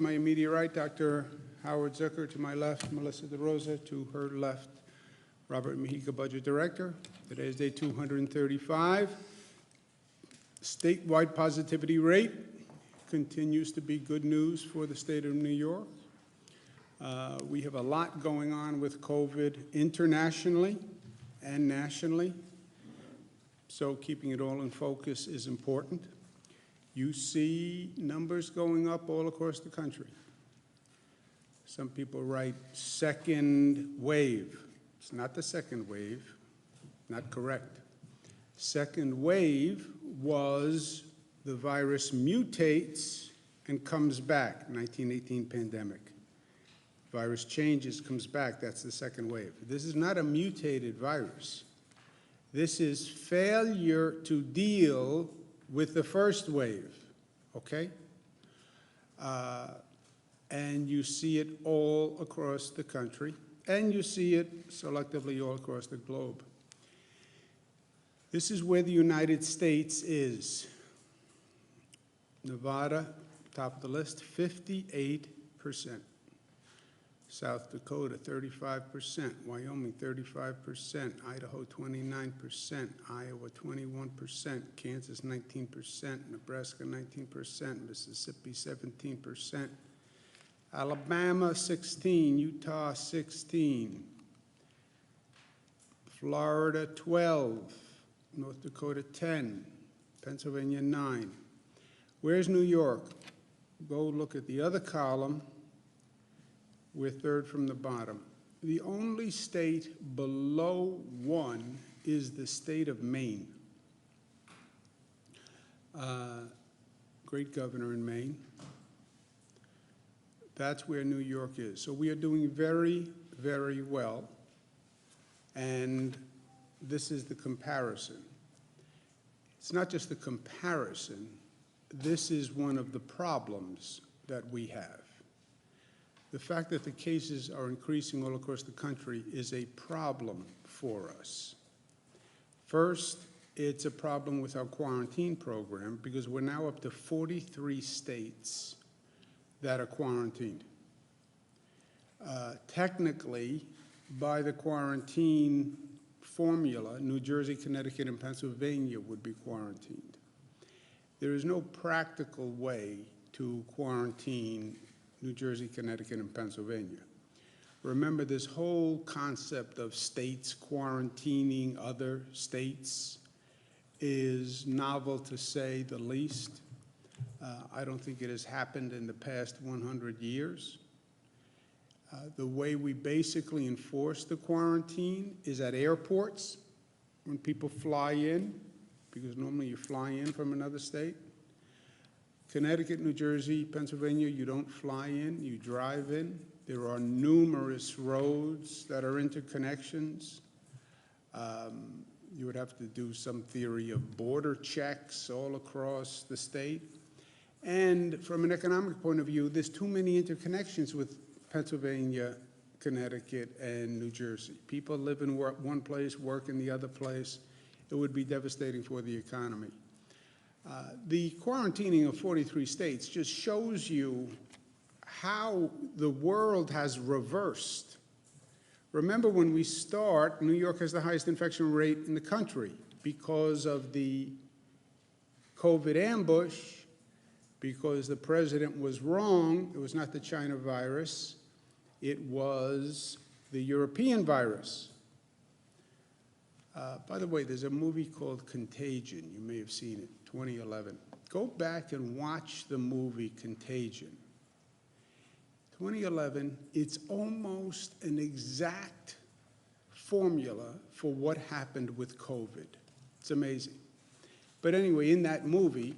My immediate right, Dr. Howard Zucker. To my left, Melissa DeRosa. To her left, Robert Mejica, Budget Director. Today is day 235. Statewide positivity rate continues to be good news for the state of New York. We have a lot going on with COVID internationally and nationally, so keeping it all in focus is important. You see numbers going up all across the country. Some people write second wave. It's not the second wave, not correct. Second wave was the virus mutates and comes back, 1918 pandemic. Virus changes, comes back, that's the second wave. This is not a mutated virus. This is failure to deal with the first wave, okay? And you see it all across the country, and you see it selectively all across the globe. This is where the United States is. Nevada, top of the list, 58%. South Dakota, 35%, Wyoming, 35%, Idaho, 29%, Iowa, 21%, Kansas, 19%, Nebraska, 19%, Mississippi, 17%, Alabama, 16%, Utah, 16%, Florida, 12%, North Dakota, 10%, Pennsylvania, 9%. Where's New York? Go look at the other column. We're third from the bottom. The only state below 1 is the state of Maine. Great governor in Maine. That's where New York is. So we are doing very, very well. And this is the comparison. It's not just the comparison. This is one of the problems that we have. The fact that the cases are increasing all across the country is a problem for us. First, it's a problem with our quarantine program because we're now up to 43 states that are quarantined. Technically, by the quarantine formula, New Jersey, Connecticut, and Pennsylvania would be quarantined. There is no practical way to quarantine New Jersey, Connecticut, and Pennsylvania. Remember, this whole concept of states quarantining other states is novel to say the least. I don't think it has happened in the past 100 years. The way we basically enforce the quarantine is at airports when people fly in, because normally you fly in from another state. Connecticut, New Jersey, Pennsylvania, you don't fly in, you drive in. There are numerous roads that are interconnections. You would have to do some theory of border checks all across the state. And from an economic point of view, there's too many interconnections with Pennsylvania, Connecticut, and New Jersey. People live in one place, work in the other place. It would be devastating for the economy. The quarantining of 43 states just shows you how the world has reversed. Remember, when we start, New York has the highest infection rate in the country because of the COVID ambush, because the president was wrong. It was not the China virus. It was the European virus. By the way, there's a movie called Contagion. You may have seen it, 2011. Go back and watch the movie Contagion. 2011, it's almost an exact formula for what happened with COVID. It's amazing. But anyway, in that movie,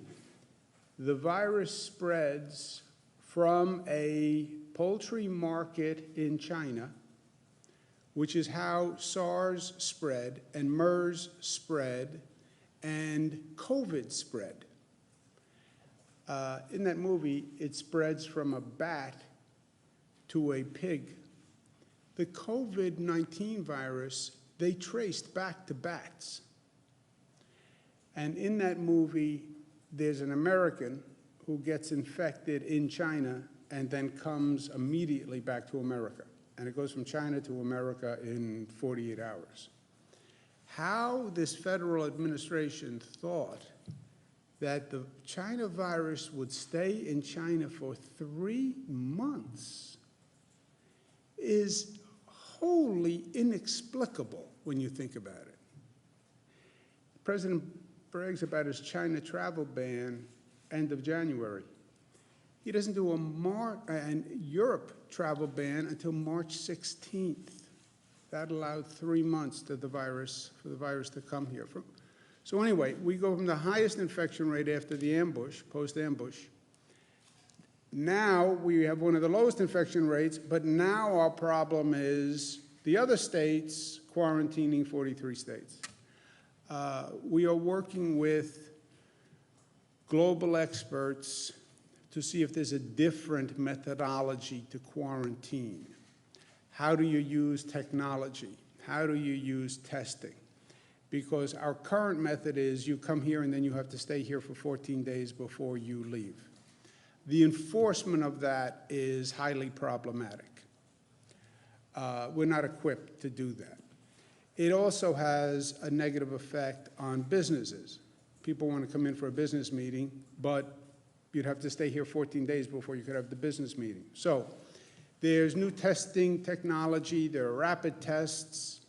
the virus spreads from a poultry market in China, which is how SARS spread, and MERS spread, and COVID spread. In that movie, it spreads from a bat to a pig. The COVID-19 virus, they traced back to bats. And in that movie, there's an American who gets infected in China and then comes immediately back to America. And it goes from China to America in 48 hours. How this federal administration thought that the China virus would stay in China for 3 months is wholly inexplicable when you think about it. The President brags about his China travel ban end of January. He doesn't do a Europe travel ban until March 16th. That allowed 3 months for the virus to come here. So anyway, we go from the highest infection rate after the ambush, post-ambush. Now we have one of the lowest infection rates, but now our problem is the other states quarantining 43 states. We are working with global experts to see if there's a different methodology to quarantine. How do you use technology? How do you use testing? Because our current method is you come here and then you have to stay here for 14 days before you leave. The enforcement of that is highly problematic. We're not equipped to do that. It also has a negative effect on businesses. People want to come in for a business meeting, but you'd have to stay here 14 days before you could have the business meeting. So there's new testing technology, there are rapid tests.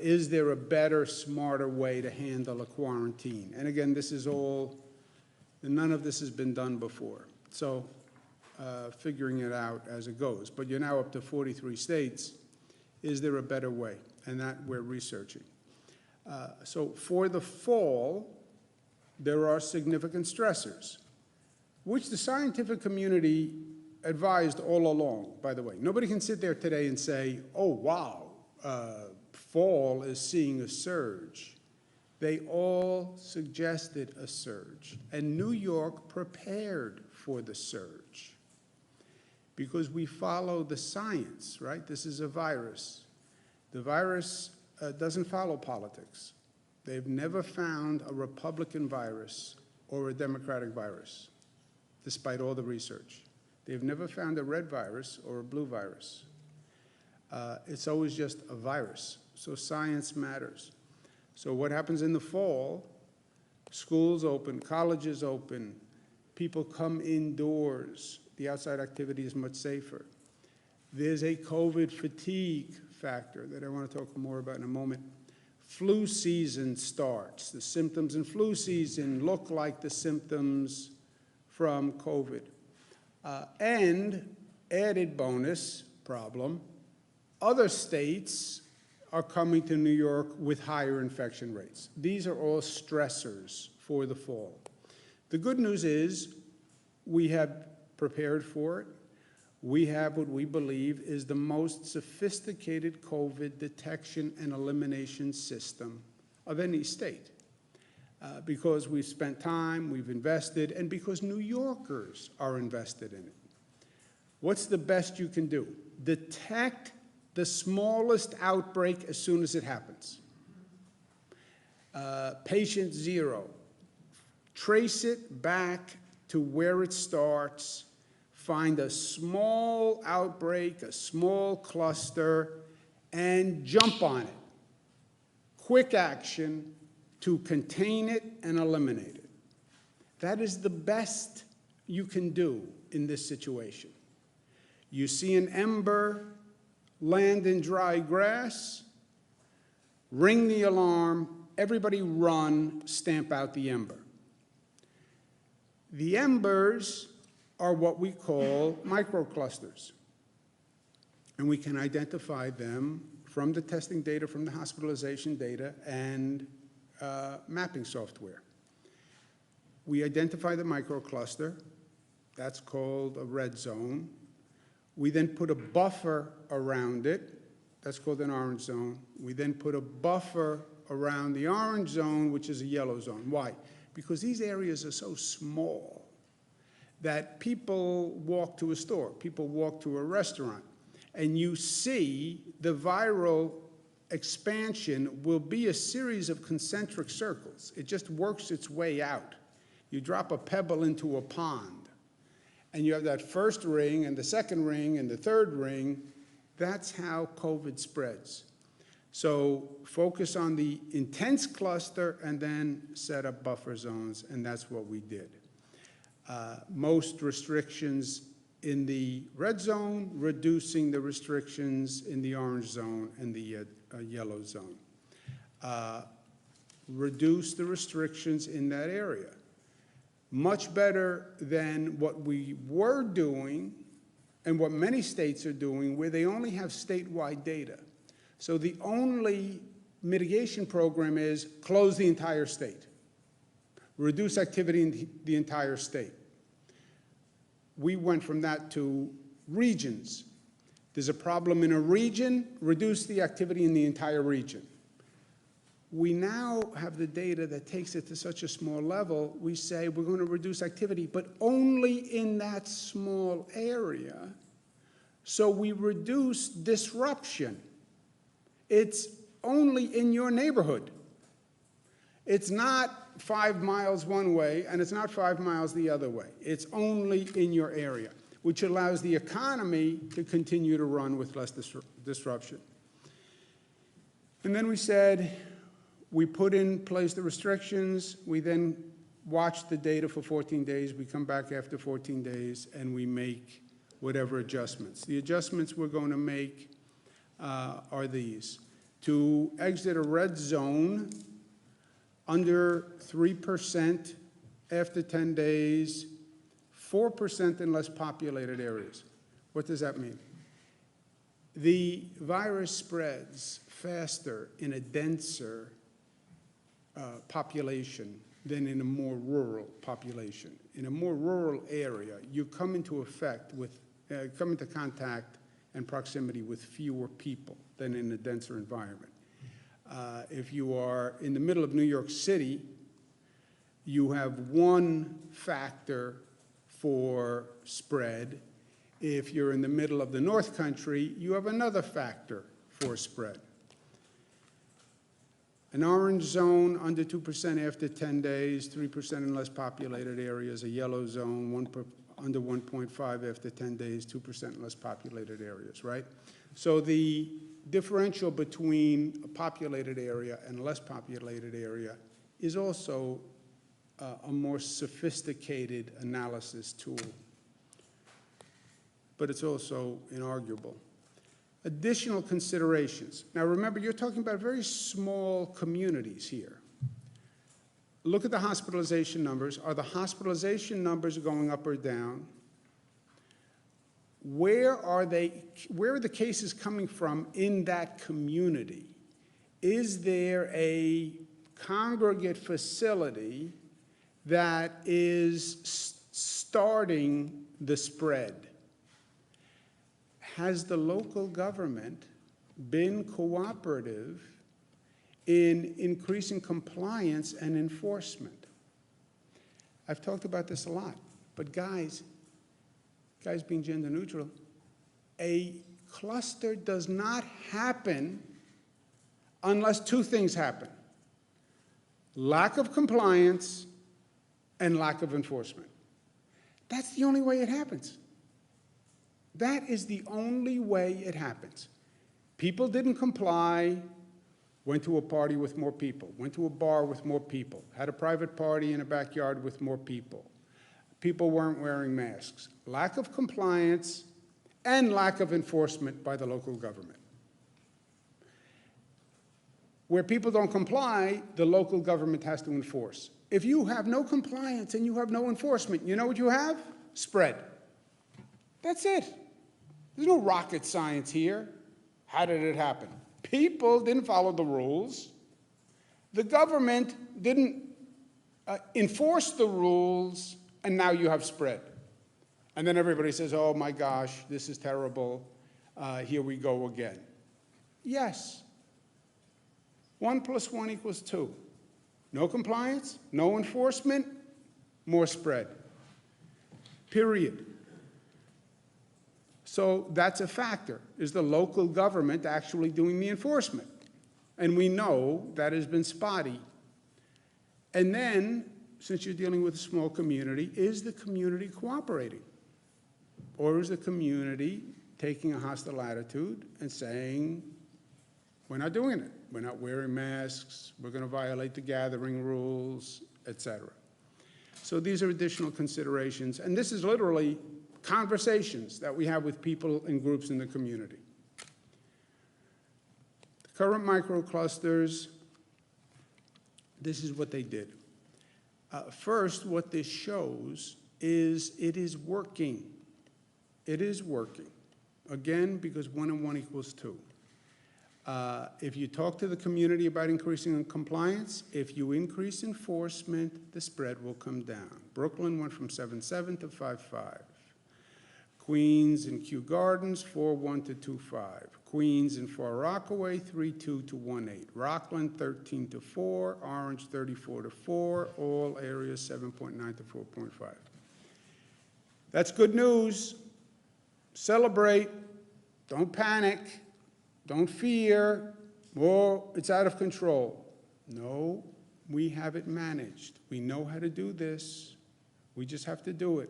Is there a better, smarter way to handle a quarantine? And again, this is all, none of this has been done before. So figuring it out as it goes. But you're now up to 43 states. Is there a better way? And that we're researching. So for the fall, there are significant stressors, which the scientific community advised all along, by the way. Nobody can sit there today and say, oh, wow, fall is seeing a surge. They all suggested a surge. And New York prepared for the surge because we follow the science, right? This is a virus. The virus doesn't follow politics. They've never found a Republican virus or a Democratic virus, despite all the research. They've never found a red virus or a blue virus. It's always just a virus. So science matters. So what happens in the fall, schools open, colleges open, people come indoors. The outside activity is much safer. There's a COVID fatigue factor that I want to talk more about in a moment. Flu season starts. The symptoms in flu season look like the symptoms from COVID. And added bonus problem, other states are coming to New York with higher infection rates. These are all stressors for the fall. The good news is we have prepared for it. We have what we believe is the most sophisticated COVID detection and elimination system of any state. Because we've spent time, we've invested, and because New Yorkers are invested in it. What's the best you can do? Detect the smallest outbreak as soon as it happens. Patient 0. Trace it back to where it starts. Find a small outbreak, a small cluster, and jump on it. Quick action to contain it and eliminate it. That is the best you can do in this situation. You see an ember land in dry grass, ring the alarm, everybody run, stamp out the ember. The embers are what we call microclusters. And we can identify them from the testing data, from the hospitalization data, and mapping software. We identify the microcluster. That's called a red zone. We then put a buffer around it. That's called an orange zone. We then put a buffer around the orange zone, which is a yellow zone. Why? Because these areas are so small that people walk to a store, people walk to a restaurant, and you see the viral expansion will be a series of concentric circles. It just works its way out. You drop a pebble into a pond, and you have that first ring and the second ring and the third ring, that's how COVID spreads. So focus on the intense cluster and then set up buffer zones, and that's what we did. Most restrictions in the red zone, reducing the restrictions in the orange zone and the yellow zone. Reduce the restrictions in that area. Much better than what we were doing and what many states are doing, where they only have statewide data. So the only mitigation program is close the entire state, reduce activity in the entire state. We went from that to regions. There's a problem in a region, reduce the activity in the entire region. We now have the data that takes it to such a small level, we say we're going to reduce activity, but only in that small area. So we reduce disruption. It's only in your neighborhood. It's not 5 miles one way, and it's not 5 miles the other way. It's only in your area, which allows the economy to continue to run with less disruption. And then we said, we put in place the restrictions. We then watch the data for 14 days. We come back after 14 days, and we make whatever adjustments. The adjustments we're going to make are these. To exit a red zone under 3% after 10 days, 4% in less populated areas. What does that mean? The virus spreads faster in a denser population than in a more rural population. In a more rural area, you come into contact and proximity with fewer people than in a denser environment. If you are in the middle of New York City, you have one factor for spread. If you're in the middle of the North Country, you have another factor for spread. An orange zone under 2% after 10 days, 3% in less populated areas. A yellow zone under 1.5 after 10 days, 2% in less populated areas, right? So the differential between a populated area and a less populated area is also a more sophisticated analysis tool, but it's also inarguable. Additional considerations. Now remember, you're talking about very small communities here. Look at the hospitalization numbers. Are the hospitalization numbers going up or down? Where are the cases coming from in that community? Is there a congregate facility that is starting the spread? Has the local government been cooperative in increasing compliance and enforcement? I've talked about this a lot, but guys being gender neutral, a cluster does not happen unless two things happen: lack of compliance and lack of enforcement. That's the only way it happens. That is the only way it happens. People didn't comply, went to a party with more people, went to a bar with more people, had a private party in a backyard with more people. People weren't wearing masks. Lack of compliance and lack of enforcement by the local government. Where people don't comply, the local government has to enforce. If you have no compliance and you have no enforcement, you know what you have? Spread. That's it. There's no rocket science here. How did it happen? People didn't follow the rules. The government didn't enforce the rules, and now you have spread. And then everybody says, oh my gosh, this is terrible. Here we go again. Yes. 1 + 1 = 2. No compliance, no enforcement, more spread. Period. So that's a factor. Is the local government actually doing the enforcement? And we know that has been spotty. And then, since you're dealing with a small community, is the community cooperating? Or is the community taking a hostile attitude and saying, we're not doing it. We're not wearing masks. We're going to violate the gathering rules, et cetera. So these are additional considerations. And this is literally conversations that we have with people and groups in the community. The current microclusters, this is what they did. First, what this shows is it is working. It is working. Again, because 1 and 1 equals 2. If you talk to the community about increasing compliance, if you increase enforcement, the spread will come down. Brooklyn went from 7.7 to 5.5. Queens and Kew Gardens, 4.1 to 2.5. Queens and Far Rockaway, 3.2 to 1.8. Rockland, 13 to 4. Orange, 34 to 4. All areas, 7.9 to 4.5. That's good news. Celebrate. Don't panic. Don't fear. Oh, it's out of control. No, we have it managed. We know how to do this. We just have to do it.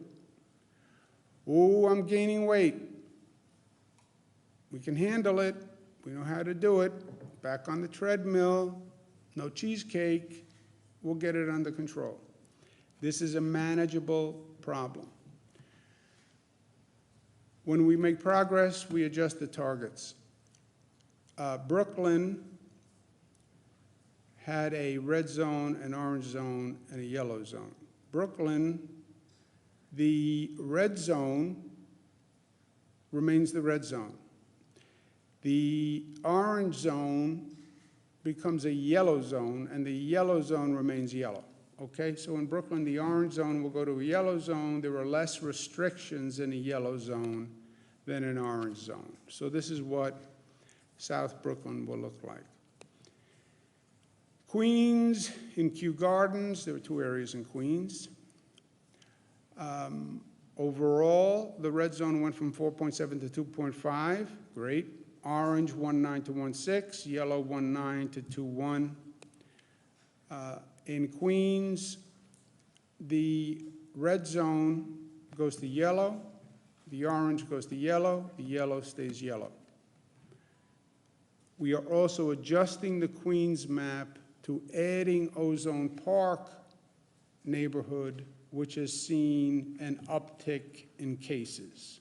Oh, I'm gaining weight. We can handle it. We know how to do it. Back on the treadmill. No cheesecake. We'll get it under control. This is a manageable problem. When we make progress, we adjust the targets. Brooklyn had a red zone, an orange zone, and a yellow zone. Brooklyn, the red zone remains the red zone. The orange zone becomes a yellow zone, and the yellow zone remains yellow. Okay, so in Brooklyn, the orange zone will go to a yellow zone. There are less restrictions in a yellow zone than an orange zone. So this is what South Brooklyn will look like. Queens, in Kew Gardens, there are 2 areas in Queens. Overall, the red zone went from 4.7 to 2.5, great. Orange, 1.9 to 1.6, yellow, 1.9 to 2.1. In Queens, the red zone goes to yellow, the orange goes to yellow, the yellow stays yellow. We are also adjusting the Queens map to adding Ozone Park neighborhood, which has seen an uptick in cases.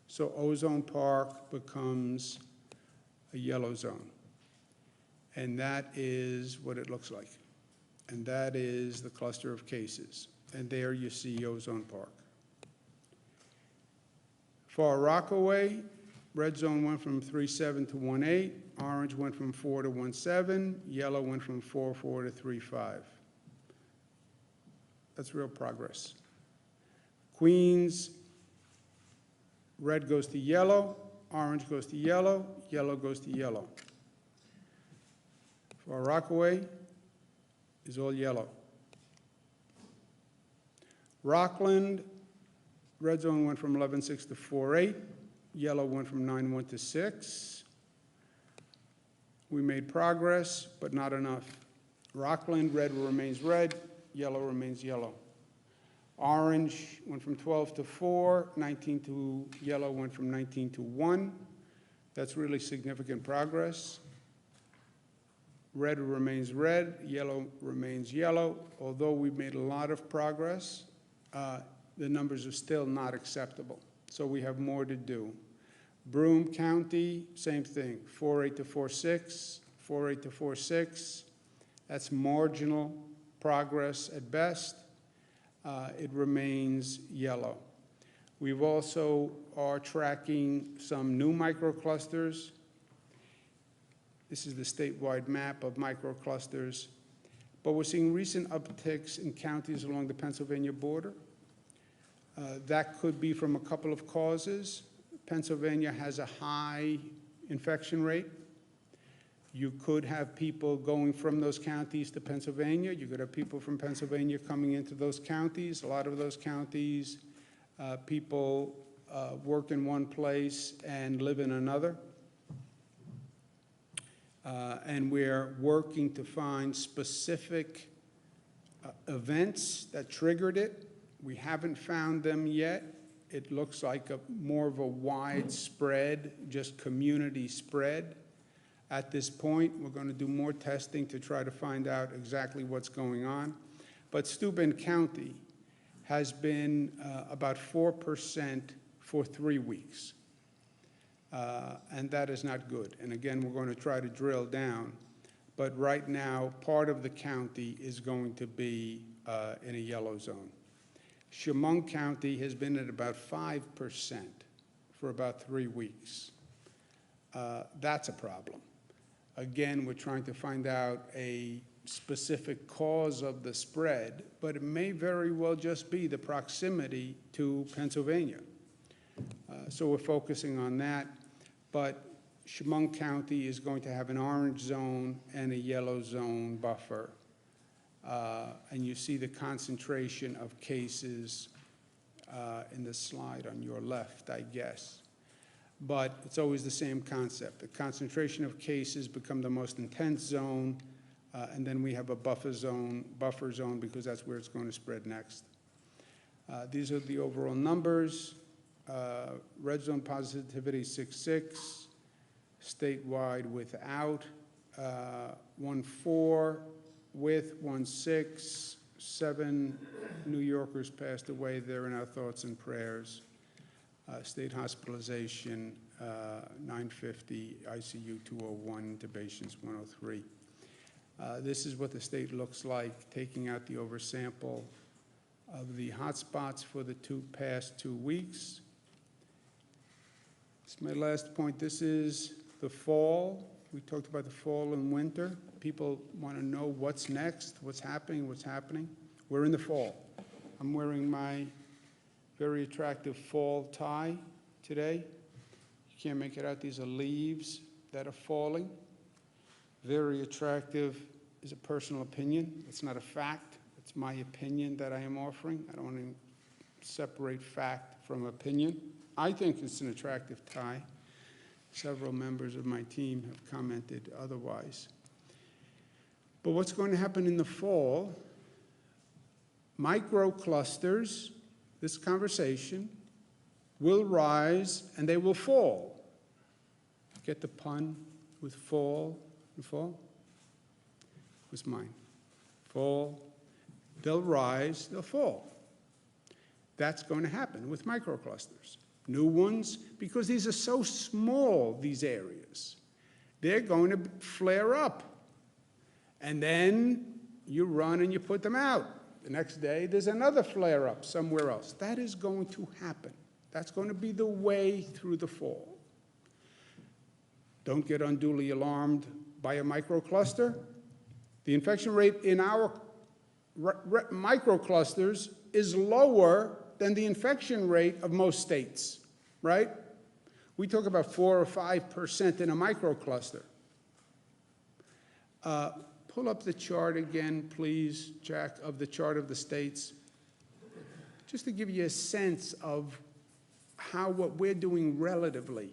So Ozone Park becomes a yellow zone. And that is what it looks like. And that is the cluster of cases. And there you see Ozone Park. Far Rockaway, red zone went from 3.7 to 1.8. Orange went from 4 to 1.7. Yellow went from 4.4 to 3.5. That's real progress. Queens, red goes to yellow, orange goes to yellow, yellow goes to yellow. Far Rockaway is all yellow. Rockland, red zone went from 11.6 to 4.8. Yellow went from 9.1 to 6. We made progress, but not enough. Rockland, red remains red, yellow remains yellow. Orange went from 12 to 4, 19 to yellow went from 19 to 1. That's really significant progress. Red remains red, yellow remains yellow. Although we've made a lot of progress, the numbers are still not acceptable. So we have more to do. Broome County, same thing, 4.8 to 4.6, 4.8 to 4.6. That's marginal progress at best. It remains yellow. We've also are tracking some new microclusters. This is the statewide map of microclusters. But we're seeing recent upticks in counties along the Pennsylvania border. That could be from a couple of causes. Pennsylvania has a high infection rate. You could have people going from those counties to Pennsylvania. You could have people from Pennsylvania coming into those counties. A lot of those counties, people work in one place and live in another. And we're working to find specific events that triggered it. We haven't found them yet. It looks like more of a widespread, just community spread. At this point, we're going to do more testing to try to find out exactly what's going on. But Steuben County has been about 4% for 3 weeks. And that is not good. And again, we're going to try to drill down. But right now, part of the county is going to be in a yellow zone. Chemung County has been at about 5% for about 3 weeks. That's a problem. Again, we're trying to find out a specific cause of the spread, but it may very well just be the proximity to Pennsylvania. So we're focusing on that. But Chemung County is going to have an orange zone and a yellow zone buffer. And you see the concentration of cases in the slide on your left, I guess. But it's always the same concept. The concentration of cases become the most intense zone, and then we have a buffer zone because that's where it's going to spread next. These are the overall numbers. Red zone positivity 6.6, statewide without 1.4, with 1.6, 7 New Yorkers passed away. They're in our thoughts and prayers. State hospitalization 950, ICU 201, intubations 103. This is what the state looks like, taking out the oversample of the hotspots for the past 2 weeks. This is my last point. This is the fall. We talked about the fall and winter. People want to know what's next, what's happening. We're in the fall. I'm wearing my very attractive fall tie today. You can't make it out. These are leaves that are falling. Very attractive is a personal opinion. It's not a fact. It's my opinion that I am offering. I don't want to separate fact from opinion. I think it's an attractive tie. Several members of my team have commented otherwise. But what's going to happen in the fall, microclusters, this conversation, will rise and they will fall. Get the pun with fall and fall? It was mine. Fall, they'll rise, they'll fall. That's going to happen with microclusters. New ones, because these are so small, these areas, they're going to flare up. And then you run and you put them out. The next day, there's another flare-up somewhere else. That is going to happen. That's going to be the way through the fall. Don't get unduly alarmed by a microcluster. The infection rate in our microclusters is lower than the infection rate of most states, right? We talk about 4 or 5% in a microcluster. Pull up the chart again, please, Jack, of the chart of the states, just to give you a sense of how what we're doing relatively.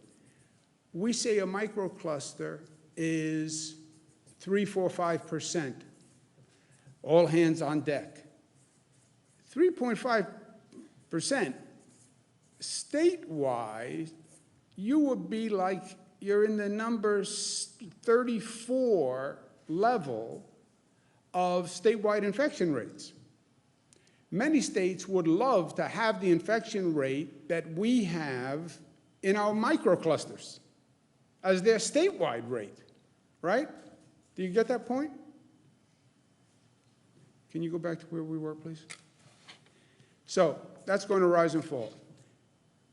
We say a microcluster is 3, 4, 5%, all hands on deck. 3.5%, statewide, you would be like, you're in the number 34 level of statewide infection rates. Many states would love to have the infection rate that we have in our microclusters as their statewide rate, right? Do you get that point? Can you go back to where we were, please? So that's going to rise and fall.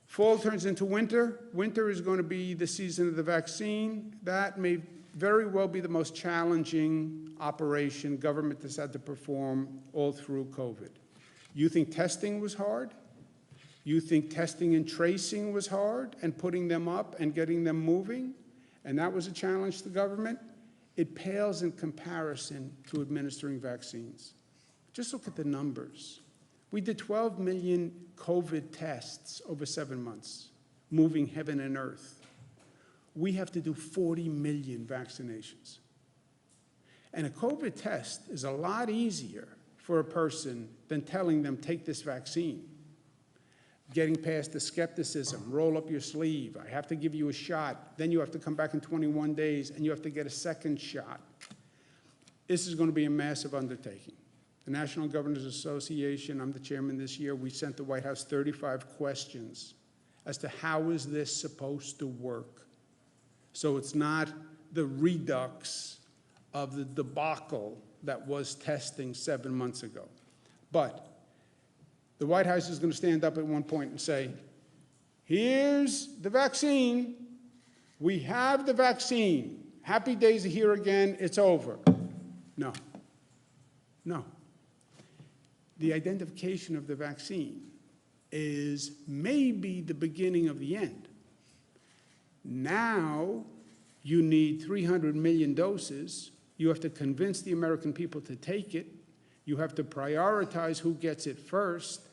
Fall turns into winter. Winter is going to be the season of the vaccine. That may very well be the most challenging operation government has had to perform all through COVID. You think testing was hard? You think testing and tracing was hard and putting them up and getting them moving? And that was a challenge to the government? It pales in comparison to administering vaccines. Just look at the numbers. We did 12 million COVID tests over 7 months, moving heaven and earth. We have to do 40 million vaccinations. And a COVID test is a lot easier for a person than telling them, take this vaccine. getting past the skepticism, roll up your sleeve, I have to give you a shot, then you have to come back in 21 days and you have to get a second shot. This is going to be a massive undertaking. The National Governors Association, I'm the chairman this year, we sent the White House 35 questions as to how is this supposed to work. So it's not the redux of the debacle that was testing 7 months ago. But the White House is going to stand up at one point and say, here's the vaccine. We have the vaccine. Happy days are here again. It's over. No. No. The identification of the vaccine is maybe the beginning of the end. Now you need 300 million doses. You have to convince the American people to take it. You have to prioritize who gets it first.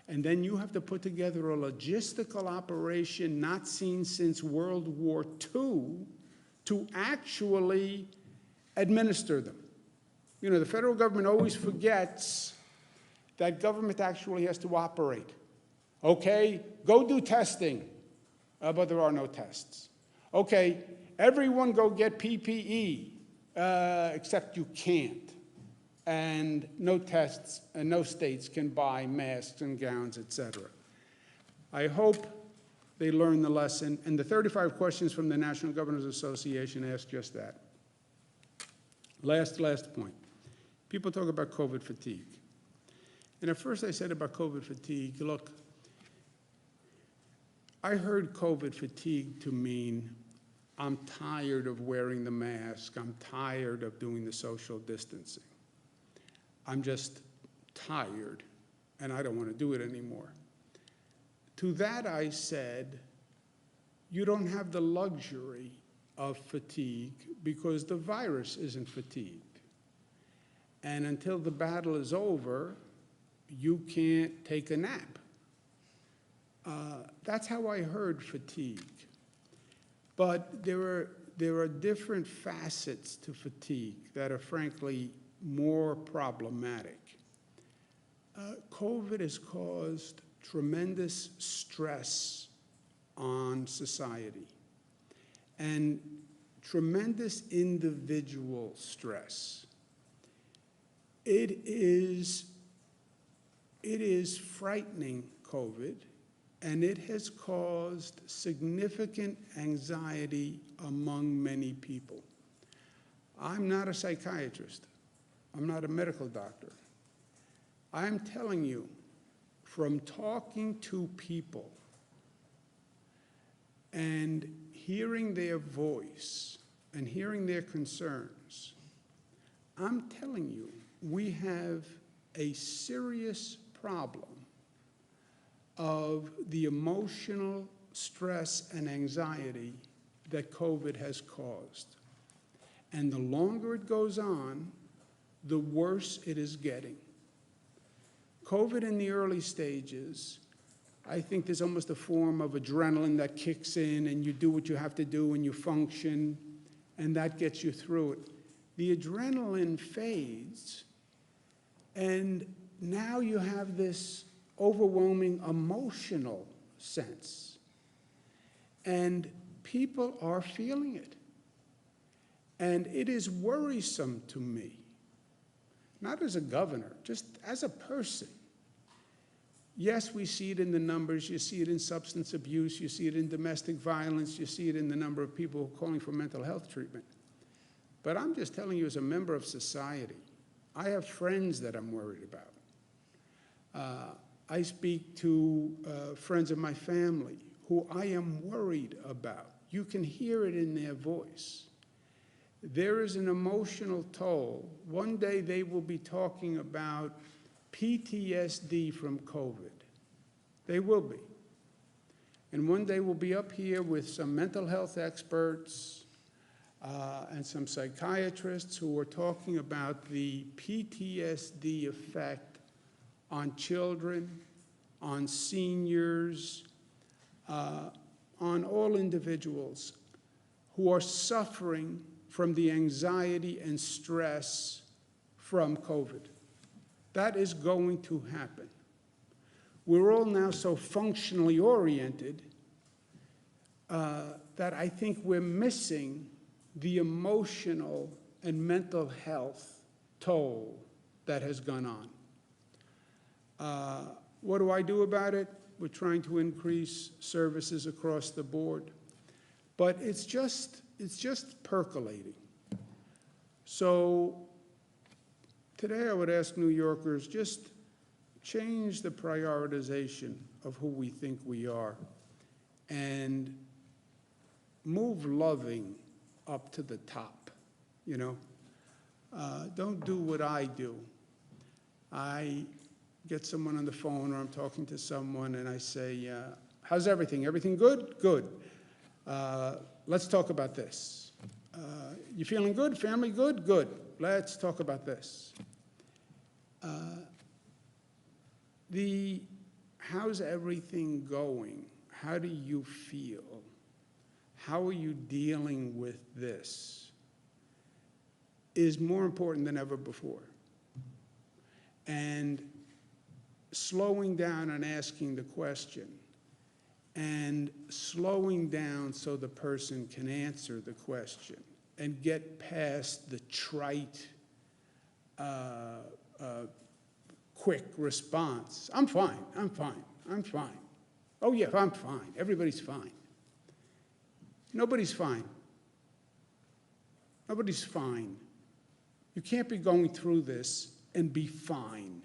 And then you have to put together a logistical operation not seen since World War II to actually administer them. You know, the federal government always forgets that government actually has to operate. Okay, go do testing, but there are no tests. Okay, everyone go get PPE, except you can't. And no tests, and no states can buy masks and gowns, et cetera. I hope they learn the lesson, and the 35 questions from the National Governors Association ask just that. Last point. People talk about COVID fatigue. And at first I said about COVID fatigue, look, I heard COVID fatigue to mean I'm tired of wearing the mask, I'm tired of doing the social distancing. I'm just tired, and I don't want to do it anymore. To that I said, you don't have the luxury of fatigue because the virus isn't fatigued. And until the battle is over, you can't take a nap. That's how I heard fatigue. But there are different facets to fatigue that are frankly more problematic. COVID has caused tremendous stress on society and tremendous individual stress. It is frightening, COVID, and it has caused significant anxiety among many people. I'm not a psychiatrist. I'm not a medical doctor. I'm telling you, from talking to people and hearing their voice and hearing their concerns, I'm telling you, we have a serious problem of the emotional stress and anxiety that COVID has caused. And the longer it goes on, the worse it is getting. COVID in the early stages, I think there's almost a form of adrenaline that kicks in and you do what you have to do and you function, and that gets you through it. The adrenaline fades, and now you have this overwhelming emotional sense. And people are feeling it. And it is worrisome to me, not as a governor, just as a person. Yes, we see it in the numbers. You see it in substance abuse. You see it in domestic violence. You see it in the number of people calling for mental health treatment. But I'm just telling you as a member of society, I have friends that I'm worried about. I speak to friends of my family who I am worried about. You can hear it in their voice. There is an emotional toll. One day they will be talking about PTSD from COVID. They will be. And one day we'll be up here with some mental health experts and some psychiatrists who are talking about the PTSD effect on children, on seniors, on all individuals who are suffering from the anxiety and stress from COVID. That is going to happen. we're all now so functionally oriented that I think we're missing the emotional and mental health toll that has gone on. What do I do about it? We're trying to increase services across the board, but it's just percolating. So today I would ask New Yorkers, just change the prioritization of who we think we are and move loving up to the top, you know? Don't do what I do. I get someone on the phone, or I'm talking to someone, and I say, how's everything? Everything good? Good. Let's talk about this. You feeling good? Family good? Good. Let's talk about this. How's everything going? How do you feel? How are you dealing with this? Is more important than ever before. And slowing down and asking the question, and slowing down so the person can answer the question and get past the trite, quick response. I'm fine, I'm fine, I'm fine. Oh yeah, I'm fine, everybody's fine. Nobody's fine. Nobody's fine. You can't be going through this and be fine.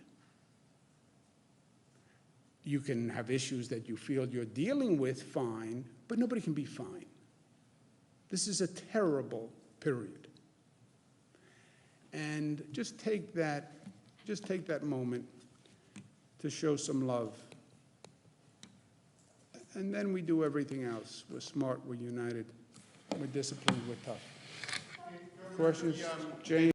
You can have issues that you feel you're dealing with fine, but nobody can be fine. This is a terrible period. And just take that moment to show some love. And then we do everything else. We're smart, we're united, we're disciplined, we're tough. Questions? James?